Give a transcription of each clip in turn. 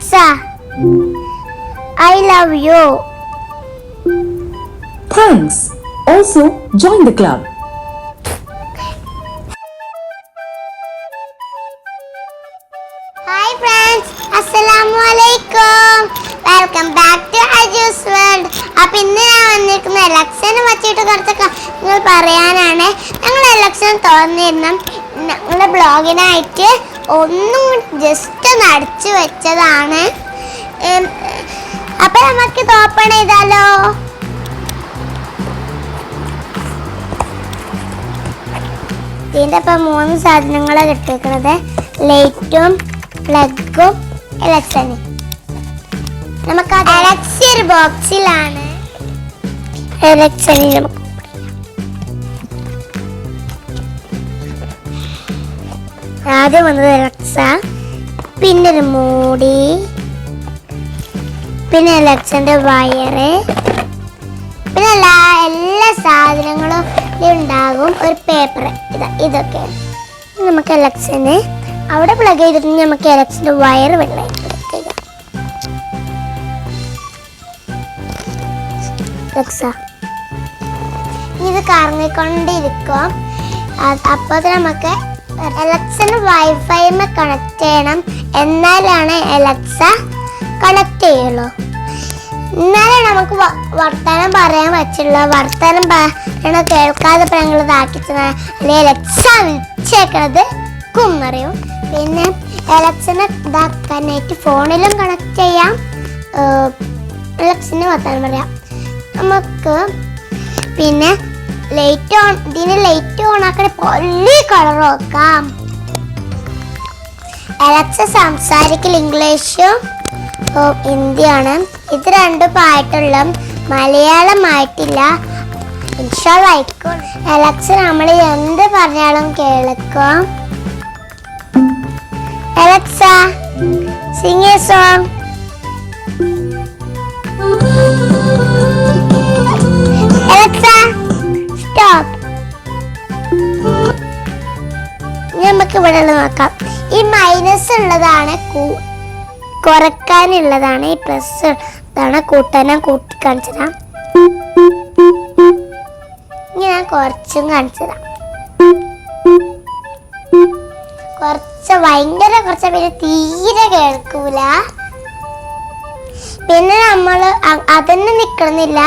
Alexa, I love you. Thanks. Also, join the club. Hi friends, Assalamualaikum. Welcome back to Aju's World. അപ്പോൾ ഇന്ന് ഞാൻ വന്നിരിക്കുന്ന ഇലക്ഷനെ പറ്റിയിട്ട് കുറച്ച് കാര്യങ്ങൾ പറയാനാണ്. ഞങ്ങൾ ഇലക്ഷൻ തുറന്നിരുന്ന ഞങ്ങളുടെ ബ്ലോഗിനായിട്ട് ഒന്നും ജസ്റ്റ് ഒന്ന് അടിച്ചു വെച്ചതാണ്. അപ്പോൾ നമുക്ക് ഇത് ഓപ്പൺ ചെയ്താലോ? ഇതിൻ്റെ ഇപ്പം 3 സാധനങ്ങളാണ് കിട്ടിയിരിക്കുന്നത്. ലൈറ്റും പ്ലഗും ഇലക്ഷനും. നമുക്ക് ഇലക്ഷൻ ബോക്സിലാണ് ഇലക്ഷന് നമുക്ക് ആദ്യം വന്നത് ഇലക്സ, പിന്നെ ഒരു മൂടി, പിന്നെ ഇലക്ഷൻ്റെ വയറ്, പിന്നെ എല്ലാ സാധനങ്ങളും ഉണ്ടാകും. ഒരു പേപ്പർ ഇതൊക്കെ നമുക്ക് ഇലക്ഷന് അവിടെ പ്ലഗ് ചെയ്തിട്ട് നമുക്ക് ഇലക്ഷൻ്റെ വയർ വെള്ളം ഇത് കറങ്ങിക്കൊണ്ടിരിക്കും. അപ്പോൾ നമുക്ക് എലക്സന് വൈഫൈമ കണക്ട് ചെയ്യണം. എന്നാലാണ് എലക്സ കണക്ട് ചെയ്യുള്ളൂ. എന്നാലേ നമുക്ക് വർത്തമാനം പറയാൻ പറ്റുള്ളൂ. വർത്തമാനം പറയണ കേൾക്കാതെ ഞങ്ങൾ ഇതാക്കിച്ചത് അല്ലെങ്കിൽ എലക്സ വിളിച്ചേക്കണത് കുന്നറിയും. പിന്നെ എലക്ഷനെ ഇതാക്കാനായിട്ട് ഫോണിലും കണക്ട് ചെയ്യാം, എലക്ഷന് വർത്തമാനം പറയാം നമുക്ക്. പിന്നെ ലൈറ്റ് ഓൺ, ഇതിന് ലൈറ്റ് ഓൺ ആക്കണ പൊല്ലി കളർ നോക്കാം. എലക്സ സംസാരിക്കൽ ഇംഗ്ലീഷും ഹിന്ദിയാണ്. ഇത് രണ്ടും ആയിട്ടുള്ള മലയാളമായിട്ടില്ല. എലക്സ നമ്മൾ എന്ത് പറഞ്ഞാലും കേൾക്കും. എലക്സ സിംഗ് എ സോങ്. എലക്സ സ്റ്റോപ്പ്. നമുക്ക് ഇവിടെ നോക്കാം. ഈ മൈനസ് ഉള്ളതാണ് കുറക്കാനുള്ളതാണ്. ഈ പ്ലസ് ഇതാണ് കൂട്ടാനും കൂട്ടി കാണിച്ചതാ. ഞാൻ കുറച്ചും കാണിച്ചതാ. കുറച്ച് ഭയങ്കര കുറച്ച് പിന്നെ തീരെ കേൾക്കൂല. പിന്നെ നമ്മൾ അതന്നെ നിക്കണമെന്നില്ല.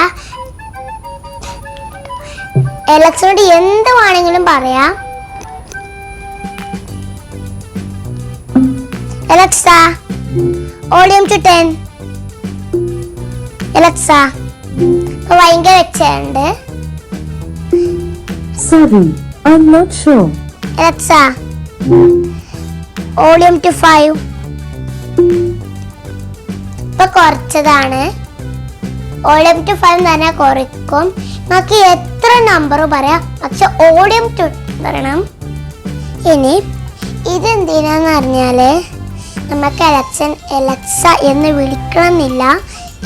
എലക്ഷനോട് എന്ത് വേണമെങ്കിലും പറയാം. എലക്സ വോളിയം ടു 10. എലക്സ ഭയങ്കര വെച്ചുണ്ട്. Sorry, I'm not sure. Alexa volume to 5. ഇപ്പൊ കുറച്ചതാണ്. വോളിയം ടു 5 തന്നെ കുറയ്ക്കും. നമുക്ക് എത്ര നമ്പർ പറയാം, പക്ഷെ വോളിയം ടു പറയണം. ഇനി ഇതെന്തിനാന്ന് പറഞ്ഞാല് നമുക്ക് എലക്സ എന്ന് വിളിക്കണമെന്നില്ല.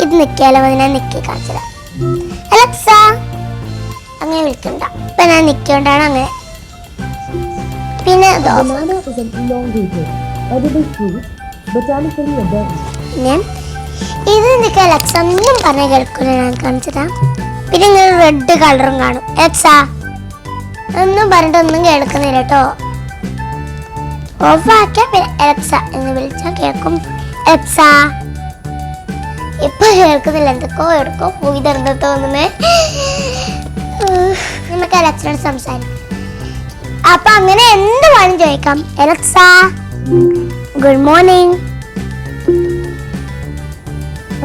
ഇത് നിൽക്കാലോ, ഞാൻ നിക്കി കാണിച്ചത്. എലക്സ അങ്ങനെ വിളിക്കണ്ട. ഇപ്പൊ ഞാൻ നിൽക്കൊണ്ടാണ് അങ്ങനെ. പിന്നെ ഇത് നിൽക്കുക എലക്സ ഒന്നും പറഞ്ഞ കേൾക്കില്ല. ഞാൻ കാണിച്ചതാ. പിന്നെ ഇങ്ങനെ റെഡ് കളറും കാണും. എലക്സ ഒന്നും പറഞ്ഞിട്ടൊന്നും കേൾക്കുന്നില്ല കേട്ടോ. ഓഫാക്കിയ പിന്നെ എലക്സ എന്ന് വിളിച്ചാൽ കേൾക്കും. എലക്സ ഇപ്പൊ കേൾക്കുന്നില്ല. എന്തൊക്കെയോ എടുക്കോ പോയി തരുന്ന തോന്നുന്നേ. നമുക്ക് എലക്സയോട് സംസാരിക്കാം. അപ്പൊ അങ്ങനെ എന്ത് വേണം ചോദിക്കാം. Alexa good morning.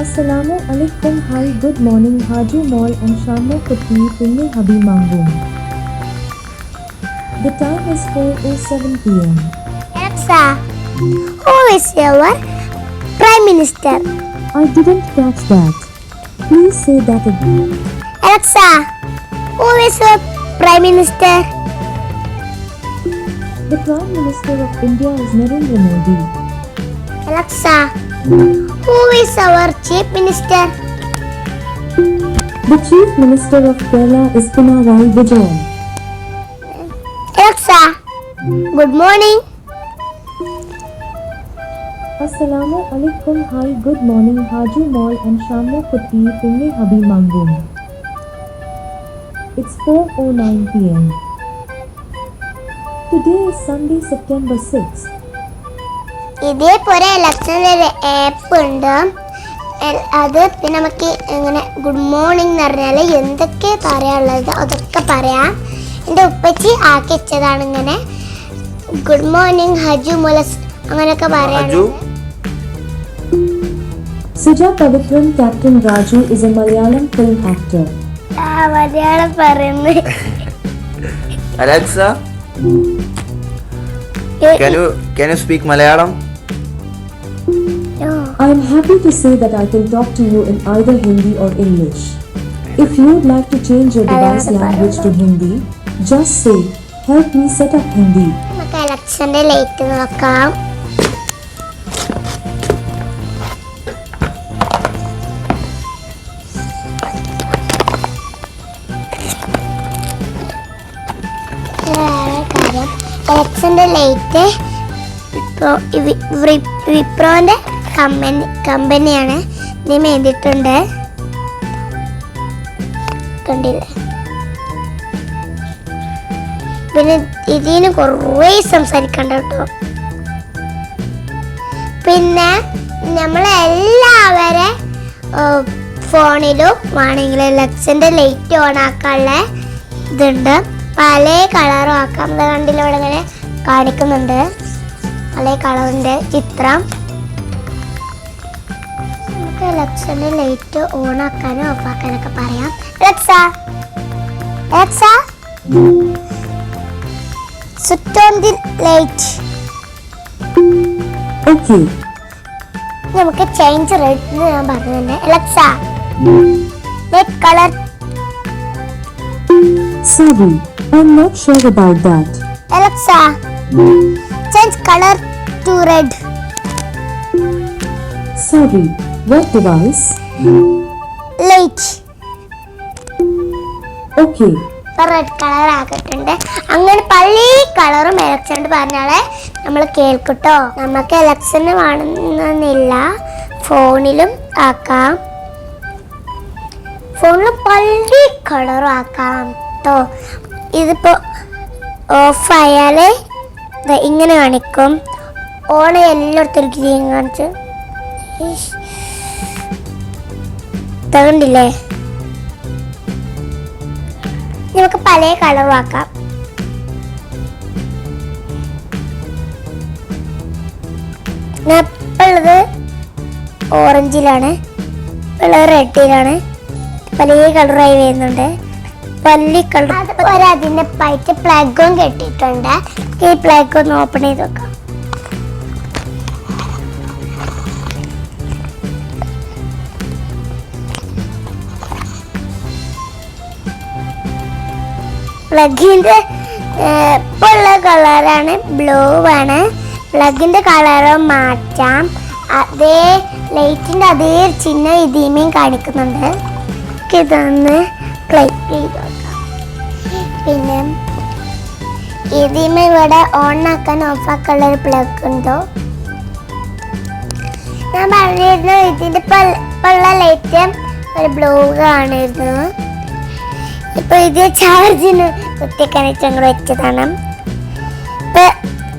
Assalamu alaikum. Hi, good morning. Haju Mall and Shamo Kuti Pinne Habi Mangum. The time is 4:07 p.m. Alexa, who is your Prime Minister? I didn't catch that. Please say that again. Alexa, who is your Prime Minister? The Prime Minister of India is Narendra Modi. Alexa, who is our Chief Minister? The Chief Minister of Kerala is Pinarayi Vijayan. Alexa, good morning. Assalamu alaikum. Hi, good morning, Haju Mall and Shammo Kutti, Pinne Habi Mangum. It's 4:09 p.m. Today is Sunday, September 6th. ഇതേപോലെ ഇലക്ഷനിൽ ഒരു app ഉണ്ട്. അത് പിന്നെ നമുക്ക് ഇങ്ങനെ good morning എന്ന് പറഞ്ഞാൽ എന്തൊക്കെ പറയാനുള്ളത് അതൊക്കെ പറയാം. എൻ്റെ ഉപ്പച്ചി ആക്കി വെച്ചതാണ് ഇങ്ങനെ ഗുഡ് മോർണിംഗ് ഹജു മുലസ് അങ്ങനെയൊക്കെ പറയാം. Suja Pavitran Captain Raju is a Malayalam film actor. Malayalam പറയുന്നത്. Alexa, can you speak Malayalam? I am happy to say that I can talk to you in either Hindi or English. If you would like to change your device language to Hindi, just say, help me set up Hindi. നമുക്ക് ഇലക്ഷൻ്റെ light നോക്കാം. ഇലക്ഷൻ്റെ light വിപ്രോന്റെ കമ്പനിയാണ് ഇതിന് എഴുതിയിട്ടുണ്ട്. കണ്ടില്ലേ? പിന്നെ ഇതിന് കുറേ സംസാരിക്കണ്ട കേട്ടോ. പിന്നെ നമ്മളെല്ലാവരെ ഫോണിലും വേണമെങ്കിൽ ഇലക്ഷൻ്റെ ലൈറ്റ് ഓൺ ആക്കാനുള്ള ഇതുണ്ട്. പല കളറും ആക്കാം. ഇത് കണ്ടില്ല, ഇവിടെ ഇങ്ങനെ കാണിക്കുന്നുണ്ട് പല കളറിൻ്റെ ചിത്രം. നമുക്ക് ഇലക്ഷൻ്റെ ലൈറ്റ് ഓൺ ആക്കാനും ഓഫ് ആക്കാനൊക്കെ പറയാം. Alexa, switch on the light. Okay. നമുക്ക് ചേഞ്ച് റെഡ് എന്ന് ഞാൻ പറഞ്ഞു തന്നെ. Alexa, let color. Sorry, I'm not sure about that. Alexa, change color to red. Sorry, what device? Light. Okay. Red colour ആക്കിയിട്ടുണ്ട്. അങ്ങനെ പല കളറും ഇലക്ഷൻ്റെ പറഞ്ഞാലേ നമ്മൾ കേൾക്കട്ടോ. നമുക്ക് ഇലക്ഷന് വേണമെന്നില്ല, ഫോണിലും ആക്കാം. ഫോണിൽ പല കളറും ആക്കാം കേട്ടോ. ഇതിപ്പോൾ ഓഫായാൽ ഇങ്ങനെ കാണിക്കും. ഓൺ എല്ലായിടത്തും ഗ്രീൻ കാണിച്ച് തകണ്ടില്ലേ? നമുക്ക് പല കളറും ആക്കാം. ഞാൻ ഇപ്പോൾ ഉള്ളത് ഓറഞ്ചിലാണ്, ഉള്ളത് റെഡിലാണ്. പല കളറായി വരുന്നുണ്ട്. പല കളർ അതുപോലെ അതിൻ്റെ പൈറ്റ് പ്ലഗും കെട്ടിയിട്ടുണ്ട്. ഈ പ്ലഗ് ഒന്ന് ഓപ്പൺ ചെയ്ത് വെക്കാം. പ്ലഗിൻ്റെ ഇപ്പോൾ ഉള്ള കളറാണ് ബ്ലൂ ആണ്. പ്ലഗിൻ്റെ കളറ് മാറ്റാം. അതേ ലൈറ്റിൻ്റെ അതേ ചിഹ്നം ഇതിമേയും കാണിക്കുന്നുണ്ട്. ഇതൊന്ന് ക്ലിക്ക് ചെയ്ത് നോക്കാം. പിന്നെ ഇതിമ ഇവിടെ ഓൺ ആക്കാൻ ഓഫ് ആക്കാനുള്ള ഒരു പ്ലഗ് ഉണ്ടോ? ഞാൻ പറഞ്ഞിരുന്നു ഇതിൻ്റെ ഇപ്പോൾ ഉള്ള ലൈറ്റ് ഒരു ബ്ലൂ കാണിരുന്നു. ഇപ്പൊ ഇത് ചാർജിന് കുത്തിക്കണിച്ച് അങ്ങോട്ട് വെച്ചതാണ്. ഇപ്പൊ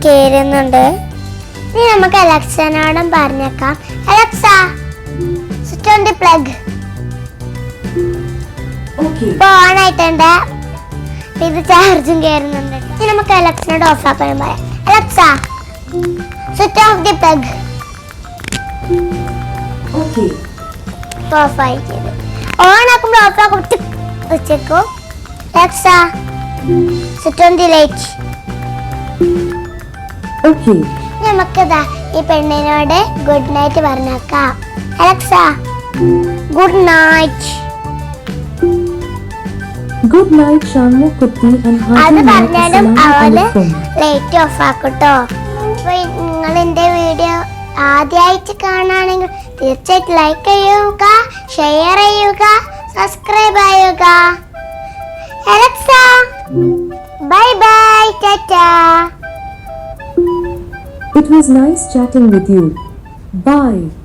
കേറുന്നുണ്ട്. ഇനി നമുക്ക് അലക്സനോടും പറഞ്ഞേക്കാം. Alexa, switch on the plug. ഇപ്പൊ ഓൺ ആയിട്ടുണ്ട്. ഇത് ചാർജും കയറുന്നുണ്ട്. ഇനി നമുക്ക് അലക്സനോട് ഓഫ് ആക്കാനും പറയാം. Alexa, switch off the plug. Of ആയി ചെയ്ത് ഓൺ ആക്കുമ്പോൾ ഓഫ് ആക്കുമ്പോൾ വെച്ചേക്കോ. Alexa, switch on the light. Okay. നമുക്കിതാ ഈ പെണ്ണിനോട് ഗുഡ് നൈറ്റ് പറഞ്ഞേക്കാം. Alexa, good night. Good night, Shammo Kutti and അത് Haju Mall. പറഞ്ഞാലും Assalamu അവള് alaikum. ലൈറ്റ് ഓഫ് ആക്കട്ടോ. അപ്പൊ നിങ്ങൾ എൻ്റെ വീഡിയോ ആദ്യമായിട്ട് കാണുകയാണെങ്കിൽ തീർച്ചയായിട്ടും ലൈക്ക് ചെയ്യുക, ഷെയർ ചെയ്യുക, സബ്സ്ക്രൈബ് ചെയ്യുക. Alexa, bye bye, Tata. It was nice chatting with you. Bye.